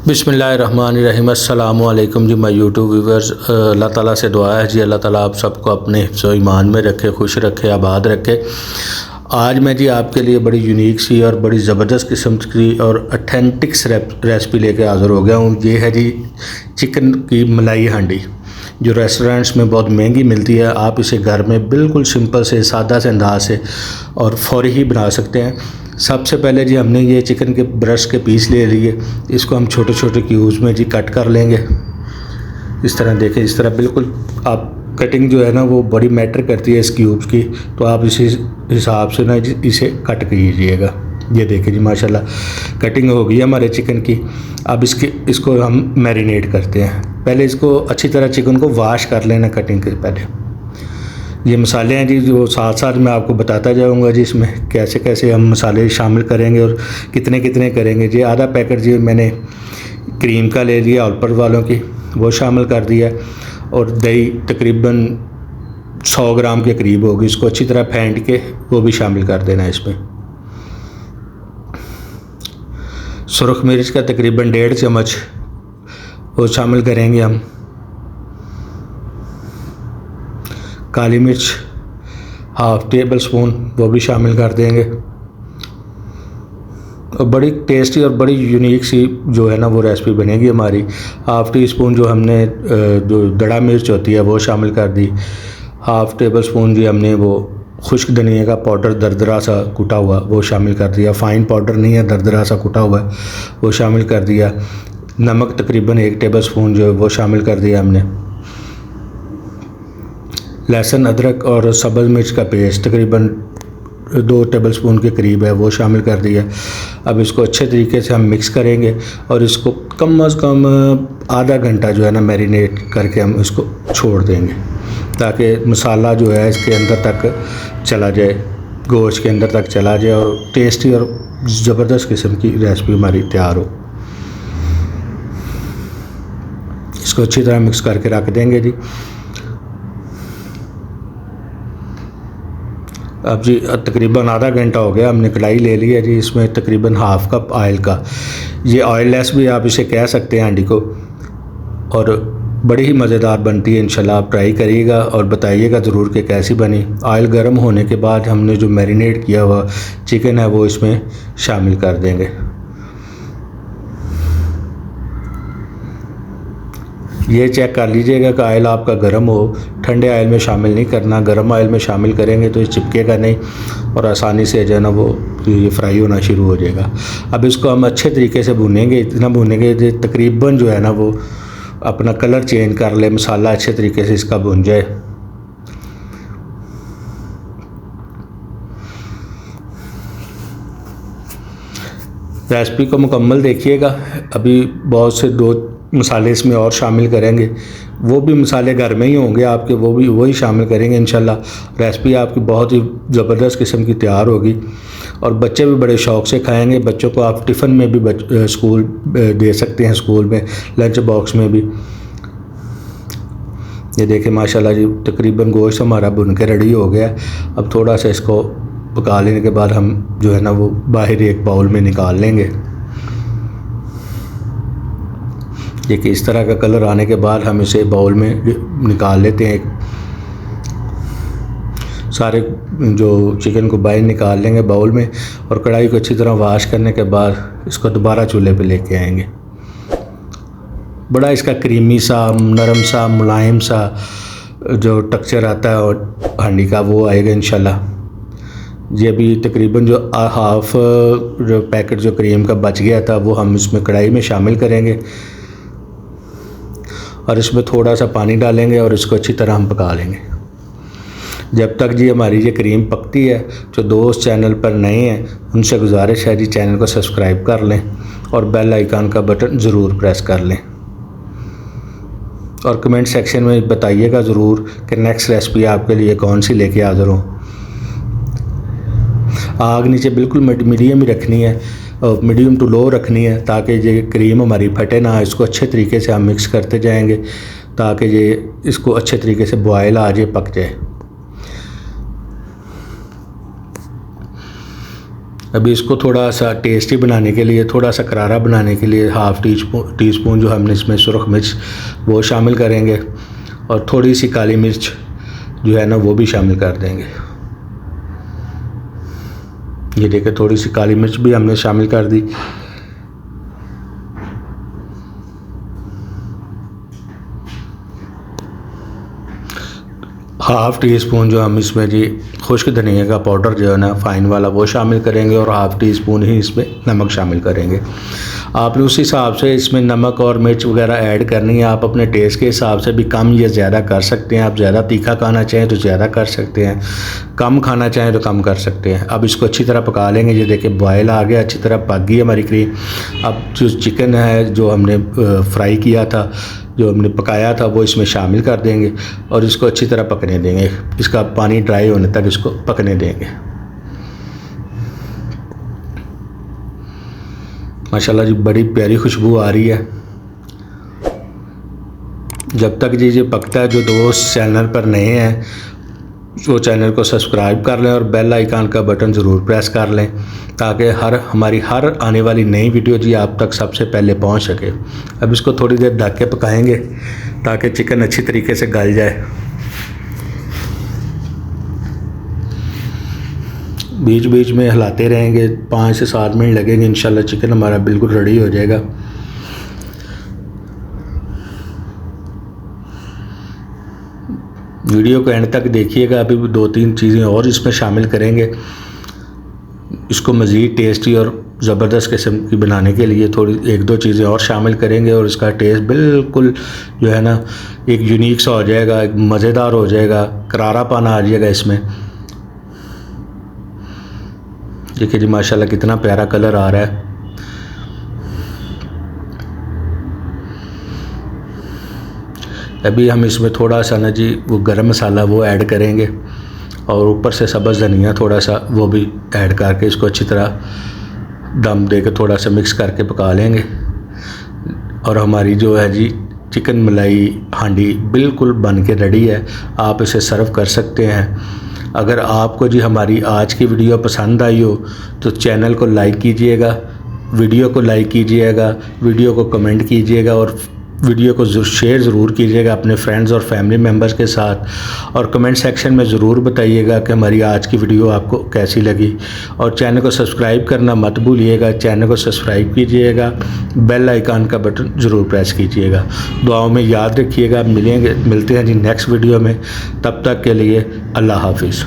बिस्मिल्लाहिर्रहमानिर्रहीम। अस्सलामु अलैकुम जी माय यूट्यूब व्यूवर्स। अल्लाह ताला से दुआ है जी, अल्लाह ताला आप सबको अपने हिफ्ज़ व ईमान में रखे, खुश रखे, आबाद रखे। आज मैं जी आपके लिए बड़ी यूनिक सी और बड़ी ज़बरदस्त किस्म की और ऑथेंटिक रेसिपी लेके हाज़िर हो गया हूँ। ये है जी चिकन की मलाई हांडी, जो रेस्टोरेंट्स में बहुत महंगी मिलती है। आप इसे घर में बिल्कुल सिंपल से सादा से अंदाज से और फ़ौरी ही बना सकते हैं। सबसे पहले जी हमने ये चिकन के ब्रेस्ट के पीस ले लिए, इसको हम छोटे छोटे क्यूब्स में जी कट कर लेंगे। इस तरह देखें, इस तरह बिल्कुल आप कटिंग जो है ना वो बड़ी मैटर करती है इस क्यूब्स की, तो आप इसी हिसाब से ना इसे कट कीजिएगा। ये देखें जी माशाल्लाह कटिंग हो गई हमारे चिकन की। अब इसको हम मैरिनेट करते हैं। पहले इसको अच्छी तरह चिकन को वॉश कर लेना कटिंग के पहले। ये मसाले हैं जी जो साथ साथ मैं आपको बताता जाऊंगा जी, इसमें कैसे कैसे हम मसाले शामिल करेंगे और कितने कितने करेंगे जी। आधा पैकेट जी मैंने क्रीम का ले लिया ऑलपर वालों की, वो शामिल कर दिया। और दही तकरीबन 100 ग्राम के करीब होगी, इसको अच्छी तरह फेंट के वो भी शामिल कर देना है इसमें। सुरख मिर्च का तकरीबन 1.5 चम्मच वो शामिल करेंगे हम। काली मिर्च हाफ़ टेबल स्पून वो भी शामिल कर देंगे। और बड़ी टेस्टी और बड़ी यूनिक सी जो है ना वो रेसिपी बनेगी हमारी। हाफ़ टी स्पून जो हमने जो दड़ा मिर्च होती है वो शामिल कर दी। हाफ़ टेबल स्पून जी हमने वो खुश्क धनिया का पाउडर दरदरा सा कुटा हुआ वो शामिल कर दिया। फ़ाइन पाउडर नहीं है, दरदरा सा कुटा हुआ है वो शामिल कर दिया। नमक तकरीबन 1 टेबल स्पून जो है वो शामिल कर दिया हमने। लहसुन अदरक और सब्ज़ मिर्च का पेस्ट तकरीबन 2 टेबल स्पून के करीब है वो शामिल कर दिया। अब इसको अच्छे तरीके से हम मिक्स करेंगे और इसको कम अज़ कम आधा घंटा जो है ना मैरिनेट करके हम इसको छोड़ देंगे, ताकि मसाला जो है इसके अंदर तक चला जाए, गोश्त के अंदर तक चला जाए और टेस्टी और ज़बरदस्त किस्म की रेसिपी हमारी तैयार हो। इसको अच्छी तरह मिक्स करके रख देंगे जी। अब जी तकरीबन आधा घंटा हो गया, हमने कढ़ाई ले ली है जी। इसमें तकरीबन हाफ़ कप ऑयल का, ये ऑयल लेस भी आप इसे कह सकते हैं हांडी को, और बड़ी ही मज़ेदार बनती है। इंशाल्लाह आप ट्राई करिएगा और बताइएगा ज़रूर कि कैसी बनी। ऑयल गर्म होने के बाद हमने जो मैरिनेट किया हुआ चिकन है वो इसमें शामिल कर देंगे। ये चेक कर लीजिएगा कि ऑयल आपका गर्म हो, ठंडे ऑयल में शामिल नहीं करना। गर्म ऑयल में शामिल करेंगे तो ये चिपकेगा नहीं और आसानी से जो है ना वो ये फ्राई होना शुरू हो जाएगा। अब इसको हम अच्छे तरीके से भूनेंगे, इतना भूनेंगे कि तकरीबन जो है ना वो अपना कलर चेंज कर ले, मसाला अच्छे तरीके से इसका भुन जाए। रेसिपी को मुकम्मल देखिएगा। अभी बहुत से 2 मसाले इसमें और शामिल करेंगे, वो भी मसाले घर में ही होंगे आपके, वो भी वही शामिल करेंगे इंशाल्लाह। रेसिपी आपकी बहुत ही ज़बरदस्त किस्म की तैयार होगी और बच्चे भी बड़े शौक़ से खाएंगे। बच्चों को आप टिफ़िन में भी स्कूल दे सकते हैं, स्कूल में लंच बॉक्स में भी। ये देखें माशाल्लाह जी तकरीबन गोश्त हमारा भुन के रेडी हो गया। अब थोड़ा सा इसको पका लेने के बाद हम जो है ना वो बाहर एक बाउल में निकाल लेंगे। देखिए इस तरह का कलर आने के बाद हम इसे बाउल में निकाल लेते हैं। सारे जो चिकन को बाहर निकाल लेंगे बाउल में और कढ़ाई को अच्छी तरह वॉश करने के बाद इसको दोबारा चूल्हे पे लेके आएंगे। बड़ा इसका क्रीमी सा, नरम सा, मुलायम सा जो टेक्सचर आता है और हांडी का वो आएगा इंशाल्लाह। ये भी तकरीबन जो हाफ़ जो पैकेट जो क्रीम का बच गया था वो हम इसमें कढ़ाई में शामिल करेंगे और इसमें थोड़ा सा पानी डालेंगे और इसको अच्छी तरह हम पका लेंगे जब तक जी हमारी ये क्रीम पकती है। जो दोस्त चैनल पर नए हैं उनसे गुजारिश है जी चैनल को सब्सक्राइब कर लें और बेल आइकन का बटन ज़रूर प्रेस कर लें और कमेंट सेक्शन में बताइएगा ज़रूर कि नेक्स्ट रेसिपी आपके लिए कौन सी लेके हाज़िर हूँ। आग नीचे बिल्कुल मीडियम ही रखनी है, मीडियम टू लो रखनी है, ताकि ये क्रीम हमारी फटे ना। इसको अच्छे तरीके से हम मिक्स करते जाएंगे ताकि ये इसको अच्छे तरीके से बॉयल आ जाए, पक जाए। अभी इसको थोड़ा सा टेस्टी बनाने के लिए, थोड़ा सा करारा बनाने के लिए हाफ़ टी स्पून जो हमने इसमें सुरख मिर्च वो शामिल करेंगे और थोड़ी सी काली मिर्च जो है ना वो भी शामिल कर देंगे। ये देखिए थोड़ी सी काली मिर्च भी हमने शामिल कर दी। हाफ़ टी स्पून जो हम इसमें जी खुश्क धनिया का पाउडर जो है ना फ़ाइन वाला वो शामिल करेंगे और हाफ़ टी स्पून ही इसमें नमक शामिल करेंगे। आपने उस हिसाब से इसमें नमक और मिर्च वगैरह ऐड करनी है। आप अपने टेस्ट के हिसाब से भी कम या ज़्यादा कर सकते हैं। आप ज़्यादा तीखा खाना चाहें तो ज़्यादा कर सकते हैं, कम खाना चाहें तो कम कर सकते हैं। अब इसको अच्छी तरह पका लेंगे। ये देखिए बॉयल आ गया, अच्छी तरह पक गई हमारी क्रीम। अब जो चिकन है जो हमने फ्राई किया था, जो हमने पकाया था, वो इसमें शामिल कर देंगे और इसको अच्छी तरह पकने देंगे। इसका पानी ड्राई होने तक इसको पकने देंगे। माशाल्लाह जी बड़ी प्यारी खुशबू आ रही है। जब तक जी ये पकता है, जो दोस्त चैनल पर नए हैं वो चैनल को सब्सक्राइब कर लें और बेल आइकन का बटन ज़रूर प्रेस कर लें ताकि हमारी हर आने वाली नई वीडियो जी आप तक सबसे पहले पहुंच सके। अब इसको थोड़ी देर ढक के पकाएंगे ताकि चिकन अच्छी तरीके से गल जाए। बीच बीच में हिलाते रहेंगे, 5 से 7 मिनट लगेंगे, इंशाल्लाह चिकन हमारा बिल्कुल रेडी हो जाएगा। वीडियो को एंड तक देखिएगा। अभी 2-3 चीज़ें और इसमें शामिल करेंगे। इसको मज़ीद टेस्टी और ज़बरदस्त किस्म की बनाने के लिए थोड़ी 1-2 चीज़ें और शामिल करेंगे और इसका टेस्ट बिल्कुल जो है ना एक यूनिक सा हो जाएगा, एक मज़ेदार हो जाएगा, करारापन आ जाएगा इसमें। देखिए जी माशाल्लाह कितना प्यारा कलर आ रहा है। अभी हम इसमें थोड़ा सा ना जी वो गरम मसाला वो ऐड करेंगे और ऊपर से सब्ज़ धनिया थोड़ा सा वो भी ऐड करके इसको अच्छी तरह दम दे के थोड़ा सा मिक्स करके पका लेंगे। और हमारी जो है जी चिकन मलाई हांडी बिल्कुल बन के रेडी है। आप इसे सर्व कर सकते हैं। अगर आपको जी हमारी आज की वीडियो पसंद आई हो तो चैनल को लाइक कीजिएगा, वीडियो को लाइक कीजिएगा, वीडियो को कमेंट कीजिएगा और वीडियो को शेयर ज़रूर कीजिएगा अपने फ्रेंड्स और फैमिली मेम्बर्स के साथ। और कमेंट सेक्शन में ज़रूर बताइएगा कि हमारी आज की वीडियो आपको कैसी लगी। और चैनल को सब्सक्राइब करना मत भूलिएगा। चैनल को सब्सक्राइब कीजिएगा, बेल आइकन का बटन ज़रूर प्रेस कीजिएगा। दुआओं में याद रखिएगा। मिलते हैं जी नेक्स्ट वीडियो में। तब तक के लिए अल्लाह हाफिज़।